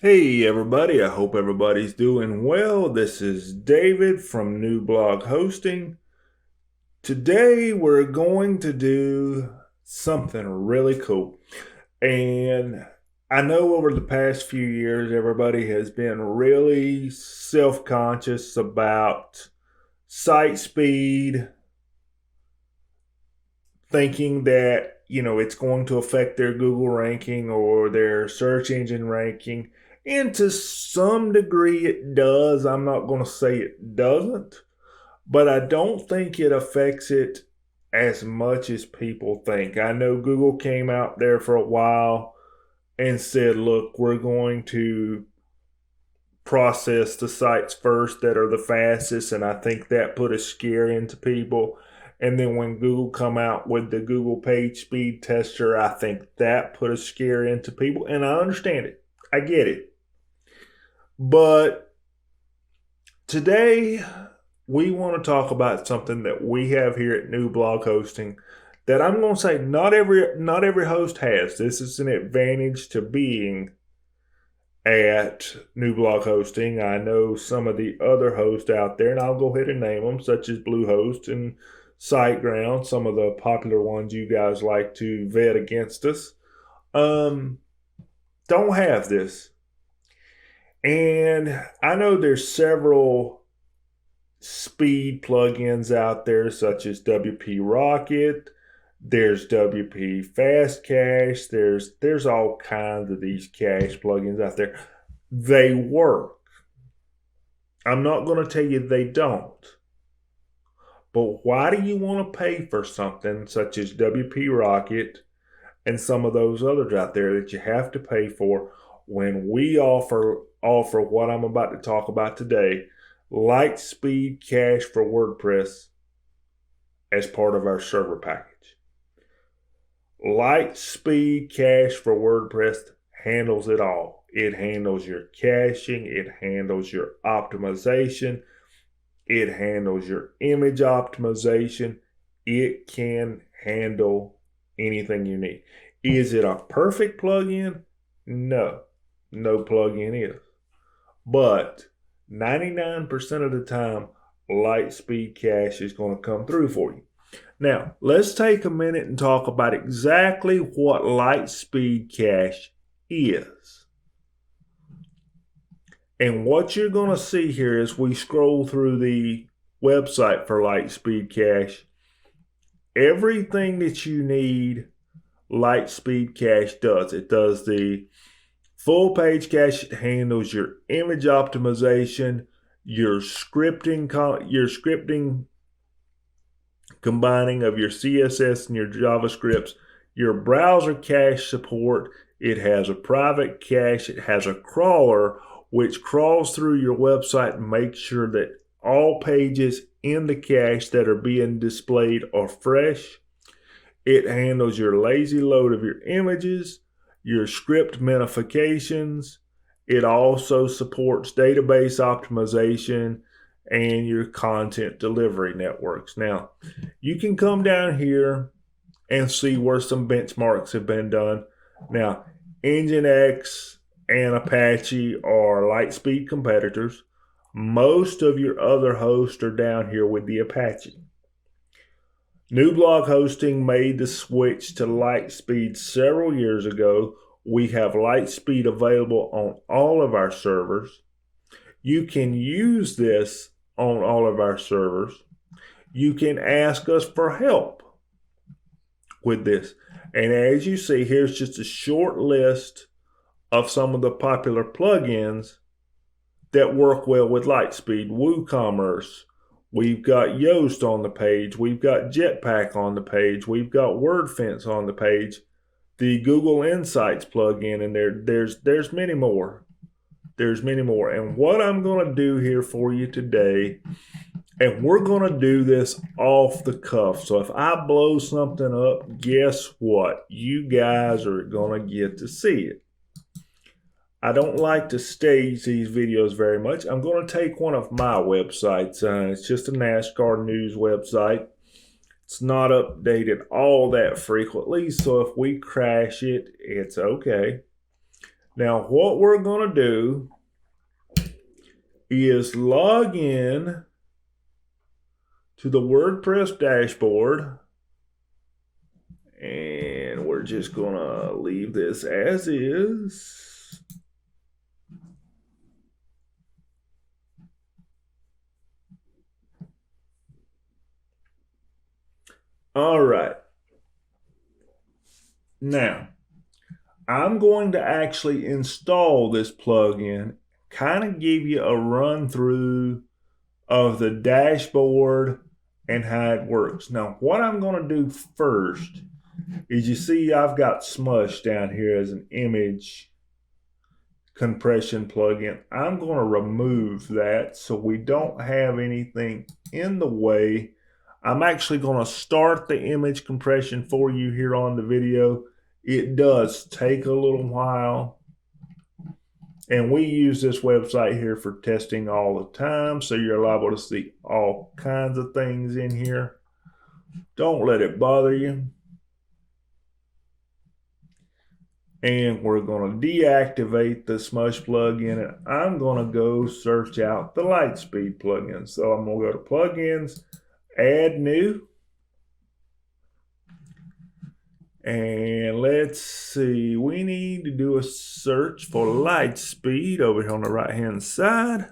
Hey everybody, I hope everybody's doing well. This is David from New Blog Hosting. Today we're going to do something really cool. And I know over the past few years, everybody has been really self conscious about site speed, thinking that, it's going to affect their Google ranking or their search engine ranking. And to some degree, it does. I'm not going to say it doesn't, but I don't think it affects it as much as people think. I know Google came out there for a while and said, look, we're going to process the sites first that are the fastest, and I think that put a scare into people. And then when Google come out with the Google page speed tester, I think that put a scare into people, and I understand it. I get it. But today we want to talk about something that we have here at New Blog Hosting that I'm going to say not every host has. This is an advantage to being at New Blog Hosting. I know some of the other hosts out there, and I'll go ahead and name them, such as Bluehost and SiteGround, some of the popular ones you guys like to vet against us, um, don't have this. And I know there's several speed plugins out there, such as WP Rocket. There's WP Fast Cache. There's all kinds of these cache plugins out there. They work. I'm not going to tell you they don't. But why do you want to pay for something such as WP Rocket and some of those others out there that you have to pay for when we offer what I'm about to talk about today, Litespeed Cache for WordPress as part of our server package? Litespeed Cache for WordPress handles it all. It handles your caching, it handles your optimization, it handles your image optimization. It can handle anything you need. Is it a perfect plugin? No, no plugin is. But 99% of the time, Litespeed Cache is going to come through for you. Now, let's take a minute and talk about exactly what Litespeed Cache is. And what you're going to see here as we scroll through the website for Litespeed Cache, everything that you need, Litespeed Cache does. It does the full page cache. It handles your image optimization, your scripting combining of your CSS and your JavaScripts, your browser cache support. It has a private cache. It has a crawler which crawls through your website and makes sure that all pages in the cache that are being displayed are fresh. It handles your lazy load of your images, your script minifications. It also supports database optimization and your content delivery networks. Now, you can come down here and see where some benchmarks have been done. Now, Nginx and Apache are Litespeed competitors. Most of your other hosts are down here with the Apache. New Blog Hosting made the switch to Litespeed several years ago. We have Litespeed available on all of our servers. You can use this on all of our servers. You can ask us for help with this. And as you see, here's just a short list of some of the popular plugins that work well with Litespeed. WooCommerce. We've got Yoast on the page. We've got Jetpack on the page. We've got WordFence on the page. The Google Insights plugin, and there's many more. There's many more. And what I'm going to do here for you today, and we're going to do this off the cuff. So if I blow something up, guess what? You guys are going to get to see it. I don't like to stage these videos very much. I'm going to take one of my websites. It's just a NASCAR news website. It's not updated all that frequently, so if we crash it, it's okay. Now what we're going to do is log in to the WordPress dashboard, and we're just going to leave this as is. All right. Now, I'm going to actually install this plugin, kind of give you a run through of the dashboard and how it works. Now, what I'm going to do first is, you see I've got Smush down here as an image compression plugin. I'm going to remove that so we don't have anything in the way. I'm actually going to start the image compression for you here on the video. It does take a little while, and we use this website here for testing all the time, so you're liable to see all kinds of things in here. Don't let it bother you. And we're going to deactivate the Smush plugin, and I'm going to go search out the Litespeed plugin. So I'm going to go to Plugins, Add New, and let's see, we need to do a search for Litespeed over here on the right hand side.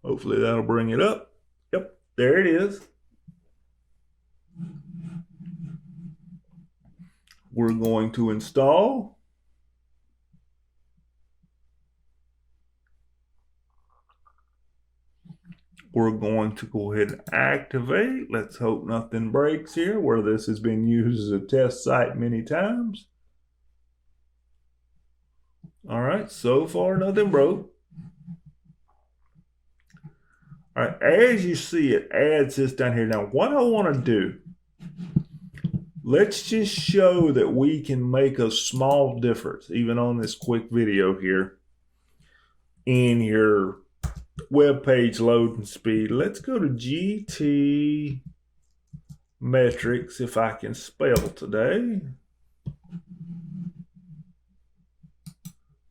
Hopefully that'll bring it up. Yep, there it is. We're going to install. We're going to go ahead and activate. Let's hope nothing breaks here, where this has been used as a test site many times. All right, so far nothing broke. All right, as you see, it adds this down here. Now, what I want to do, let's just show that we can make a small difference, even on this quick video here, in your web page loading speed. Let's go to GT metrics, if I can spell today.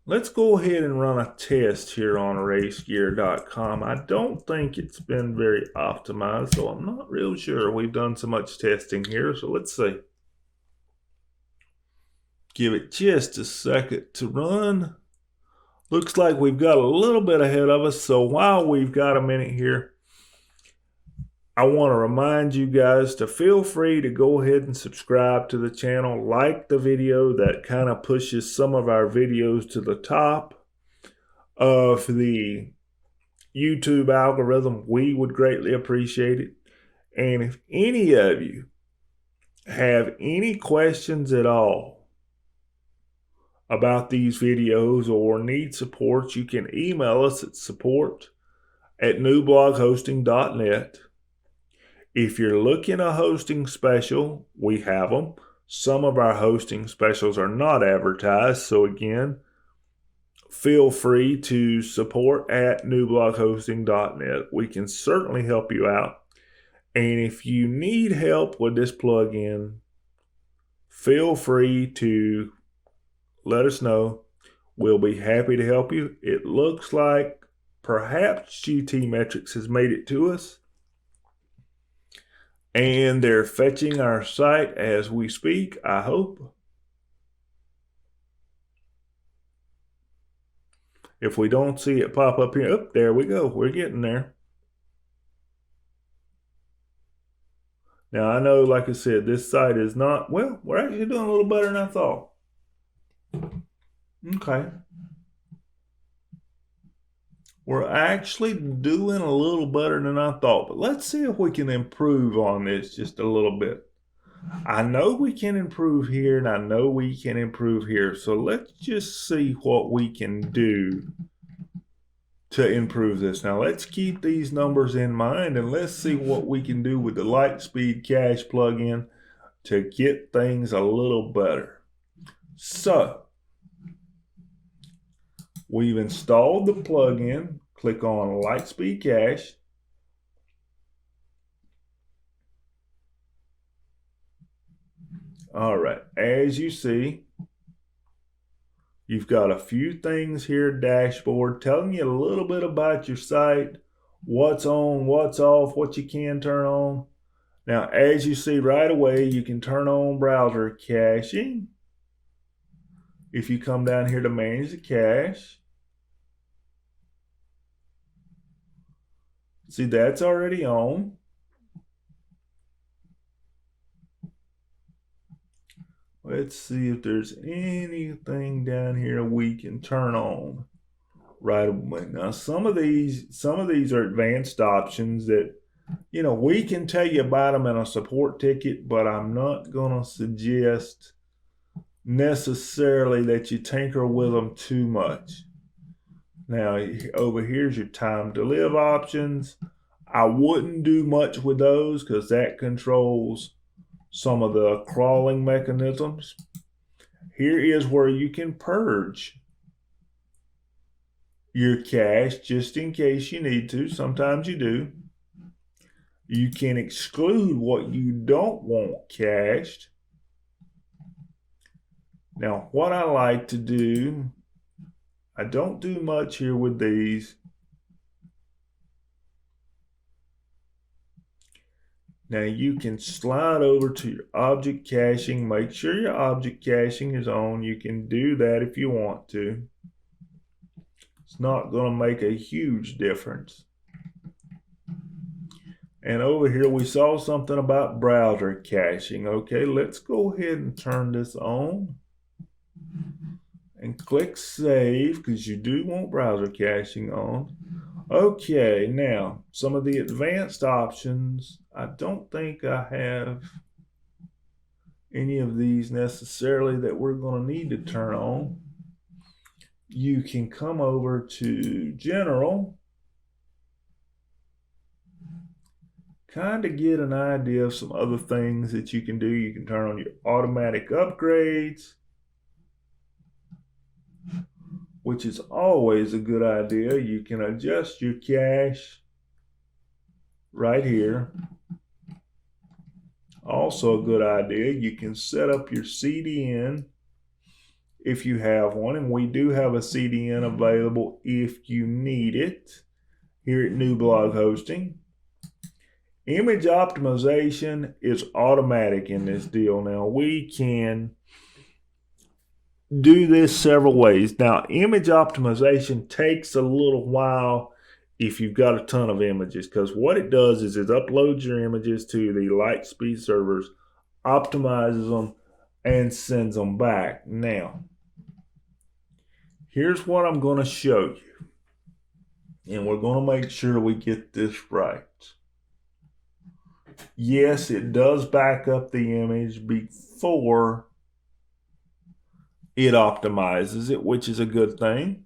Let's go ahead and run a test here on racegear.com. I don't think it's been very optimized, so I'm not real sure we've done so much testing here. So let's see. Give it just a second to run. Looks like we've got a little bit ahead of us. So while we've got a minute here, I want to remind you guys to feel free to go ahead and subscribe to the channel, like the video. That kind of pushes some of our videos to the top of the YouTube algorithm. We would greatly appreciate it. And if any of you have any questions at all about these videos or need support, you can email us at support@newbloghosting.net. If you're looking a hosting special, we have them. Some of our hosting specials are not advertised, so again, feel free to support@newbloghosting.net. We can certainly help you out. And if you need help with this plugin, feel free to let us know. We'll be happy to help you. It looks like perhaps GT Metrics has made it to us, and they're fetching our site as we speak, I hope. If we don't see it pop up here, oh, there we go. We're getting there. Now, I know, like I said, this site is not, well, we're actually doing a little better than I thought. Okay. We're actually doing a little better than I thought, but let's see if we can improve on this just a little bit. I know we can improve here, and I know we can improve here. So let's just see what we can do to improve this. Now let's keep these numbers in mind, and let's see what we can do with the Litespeed Cache plugin to get things a little better. So we've installed the plugin. Click on Litespeed Cache. All right, as you see, you've got a few things here, dashboard, telling you a little bit about your site, what's on, what's off, what you can turn on. Now, as you see right away, you can turn on browser caching. If you come down here to manage the cache, see that's already on. Let's see if there's anything down here we can turn on right away. Now, some of these are advanced options that we can tell you about them in a support ticket, but I'm not gonna suggest necessarily that you tinker with them too much. Now, over here's your time to live options. I wouldn't do much with those because that controls some of the crawling mechanisms. Here is where you can purge your cache just in case you need to. Sometimes you do. You can exclude what you don't want cached. Now, what I like to do, I don't do much here with these. Now you can slide over to your object caching. Make sure your object caching is on. You can do that if you want to. It's not going to make a huge difference. And over here we saw something about browser caching. Okay, let's go ahead and turn this on. And click save because you do want browser caching on. Okay, now some of the advanced options, I don't think I have any of these necessarily that we're going to need to turn on. You can come over to general, kind of get an idea of some other things that you can do. You can turn on your automatic upgrades, which is always a good idea. You can adjust your cache right here. Also a good idea, you can set up your CDN if you have one, and we do have a CDN available if you need it here at New Blog Hosting. Image optimization is automatic in this deal. Now we can do this several ways. Now, image optimization takes a little while if you've got a ton of images, because what it does is it uploads your images to the Litespeed servers, optimizes them, and sends them back. Now, here's what I'm going to show you, and we're going to make sure we get this right. Yes, it does back up the image before it optimizes it, which is a good thing.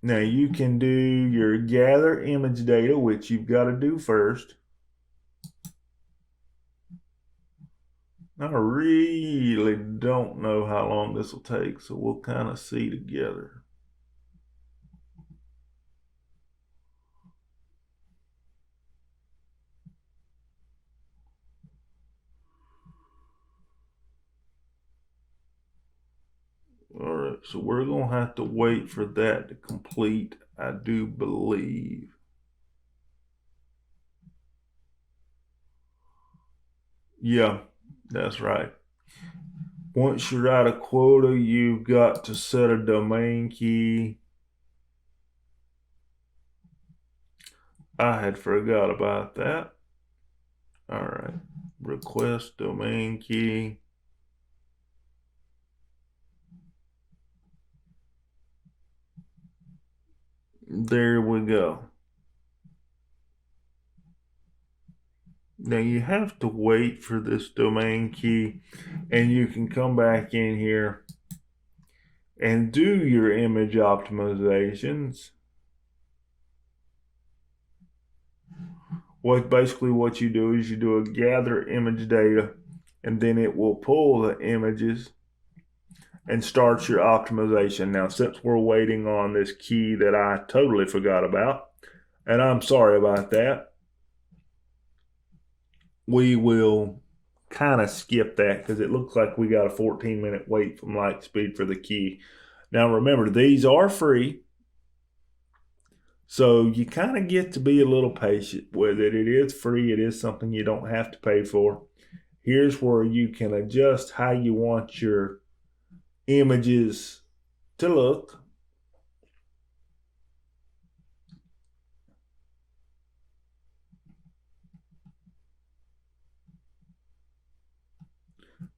Now you can do your gather image data, which you've got to do first. I really don't know how long this will take, so we'll kind of see together. All right, so we're going to have to wait for that to complete, I do believe. Yeah, that's right. Once you're at a quota, you've got to set a domain key. I had forgot about that. All right, request domain key. There we go. Now you have to wait for this domain key, and you can come back in here and do your image optimizations. Basically what you do is you do a gather image data, and then it will pull the images and start your optimization. Now, since we're waiting on this key that I totally forgot about, and I'm sorry about that, we will kind of skip that because it looks like we got a 14-minute wait from Litespeed for the key. Now remember, these are free, so you kind of get to be a little patient with it. It is free. It is something you don't have to pay for. Here's where you can adjust how you want your images to look.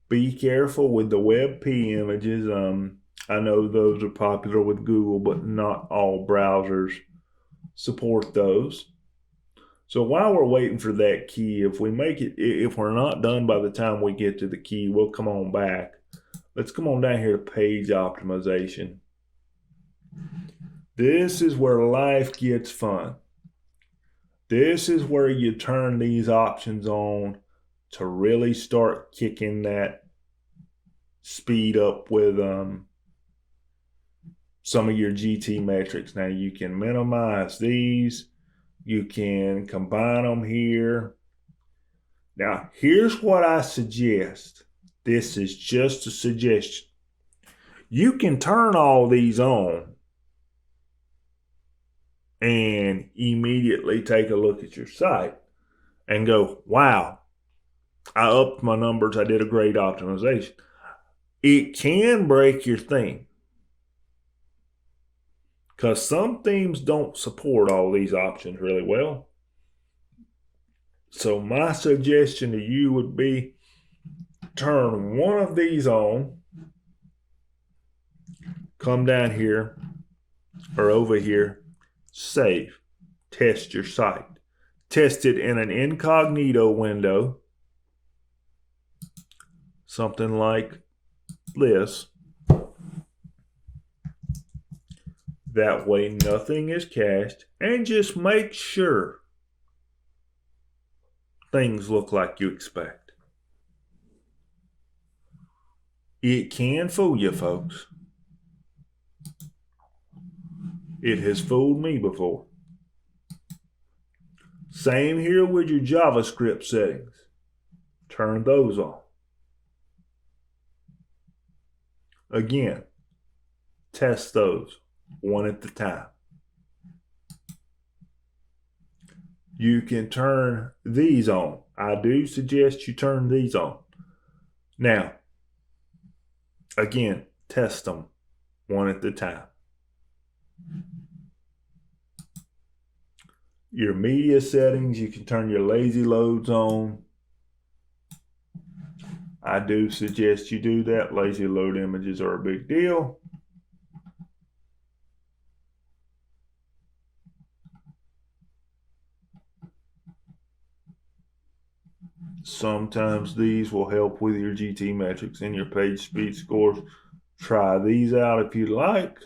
Be careful with the WebP images. I know those are popular with Google, but not all browsers support those. So while we're waiting for that key, if we're not done by the time we get to the key, we'll come on back. Let's come on down here to page optimization. This is where life gets fun. This is where you turn these options on to really start kicking that speed up with some of your GT metrics. Now you can minimize these. You can combine them here. Now here's what I suggest. This is just a suggestion. You can turn all these on and immediately take a look at your site and go, wow, I upped my numbers. I did a great optimization. It can break your theme because some themes don't support all these options really well. So my suggestion to you would be turn one of these on, come down here or over here, save, test your site. Test it in an incognito window, something like this. That way nothing is cached, and just make sure things look like you expect. It can fool you, folks. It has fooled me before. Same here with your JavaScript settings. Turn those on. Again, test those one at a time. You can turn these on. I do suggest you turn these on. Now, again, test them one at a time. Your media settings, you can turn your lazy loads on. I do suggest you do that. Lazy load images are a big deal. Sometimes these will help with your GT metrics and your page speed scores. Try these out if you like.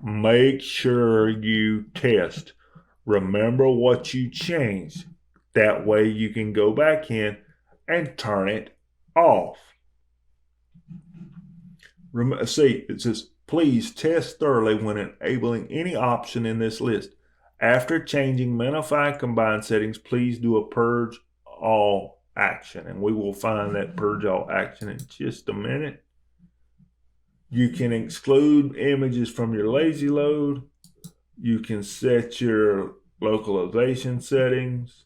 Make sure you test. Remember what you changed. That way you can go back in and turn it off. See, it says, please test thoroughly when enabling any option in this list. After changing minify combine settings, please do a purge all action. And we will find that purge all action in just a minute. You can exclude images from your lazy load. You can set your localization settings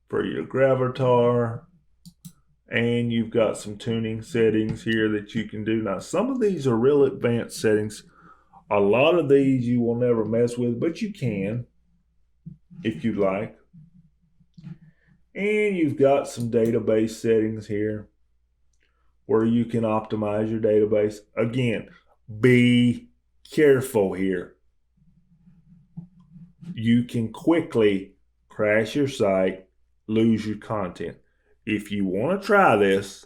for your gravatar. And you've got some tuning settings here that you can do. Now, some of these are real advanced settings. A lot of these you will never mess with, but you can if you'd like. And you've got some database settings here where you can optimize your database. Again, be careful here. You can quickly crash your site, lose your content. If you want to try this,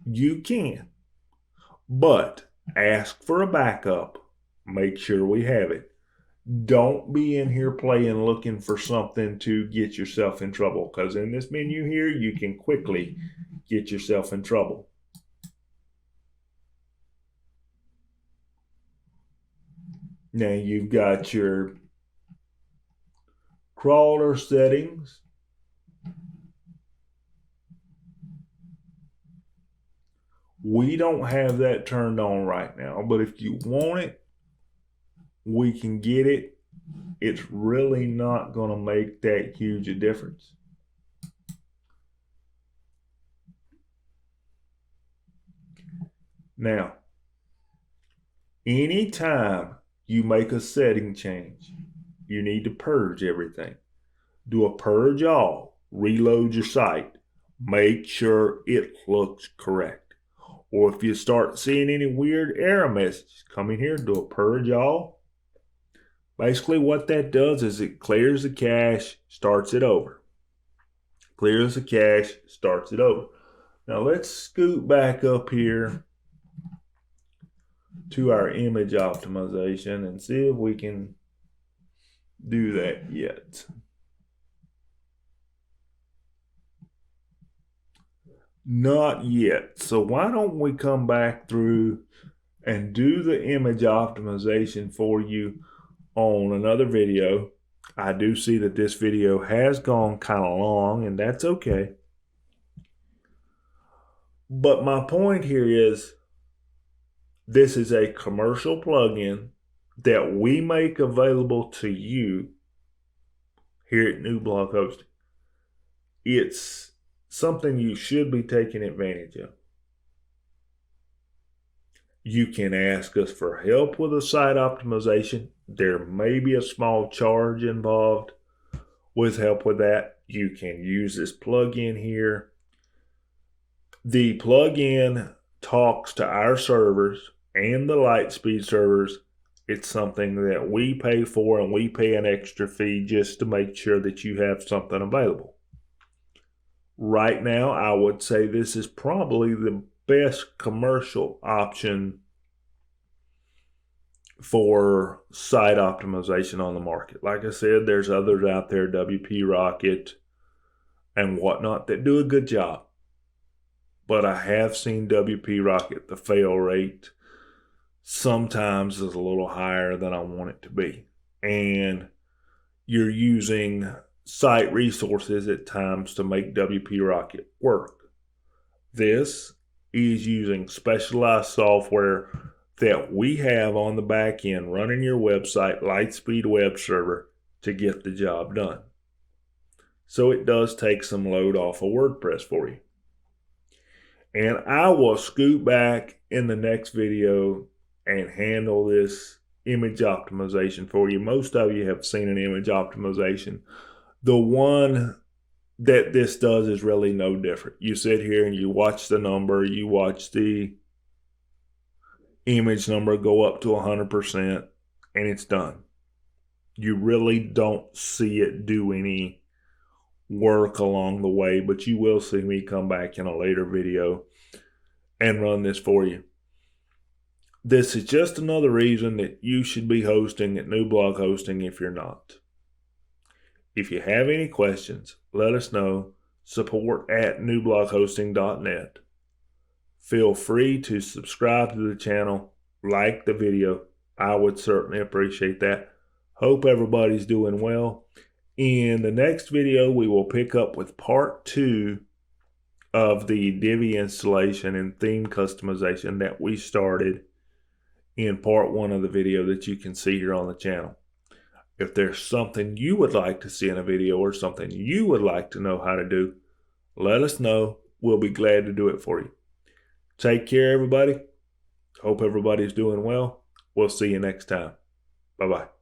you can. But ask for a backup. Make sure we have it. Don't be in here playing looking for something to get yourself in trouble, because in this menu here, you can quickly get yourself in trouble. Now you've got your crawler settings. We don't have that turned on right now, but if you want it, we can get it. It's really not going to make that huge a difference. Now, anytime you make a setting change, you need to purge everything. Do a purge all, reload your site, make sure it looks correct. Or if you start seeing any weird error messages, come in here, do a purge all. Basically what that does is it clears the cache, starts it over. Clears the cache, starts it over. Now let's scoot back up here to our image optimization and see if we can do that yet. Not yet. So why don't we come back through and do the image optimization for you on another video. I do see that this video has gone kind of long, and that's okay. But my point here is this is a commercial plugin that we make available to you here at New Blog Hosting. It's something you should be taking advantage of. You can ask us for help with a site optimization. There may be a small charge involved with help with that. You can use this plugin here. The plugin talks to our servers and the Litespeed servers. It's something that we pay for, and we pay an extra fee just to make sure that you have something available. Right now, I would say this is probably the best commercial option for site optimization on the market. Like I said, there's others out there, WP Rocket and whatnot, that do a good job. But I have seen WP Rocket, the fail rate sometimes is a little higher than I want it to be. And you're using site resources at times to make WP Rocket work. This is using specialized software that we have on the back end running your website, Litespeed web server, to get the job done. So it does take some load off of WordPress for you. And I will scoot back in the next video and handle this image optimization for you. Most of you have seen an image optimization. The one that this does is really no different. You sit here and you watch the number, you watch the image number go up to 100%, and it's done. You really don't see it do any work along the way, but you will see me come back in a later video and run this for you. This is just another reason that you should be hosting at New Blog Hosting if you're not. If you have any questions, let us know. Support at newbloghosting.net. Feel free to subscribe to the channel, like the video. I would certainly appreciate that. Hope everybody's doing well. In the next video, we will pick up with part 2 of the Divi installation and theme customization that we started in part 1 of the video that you can see here on the channel. If there's something you would like to see in a video or something you would like to know how to do, let us know. We'll be glad to do it for you. Take care, everybody. Hope everybody's doing well. We'll see you next time. Bye-bye.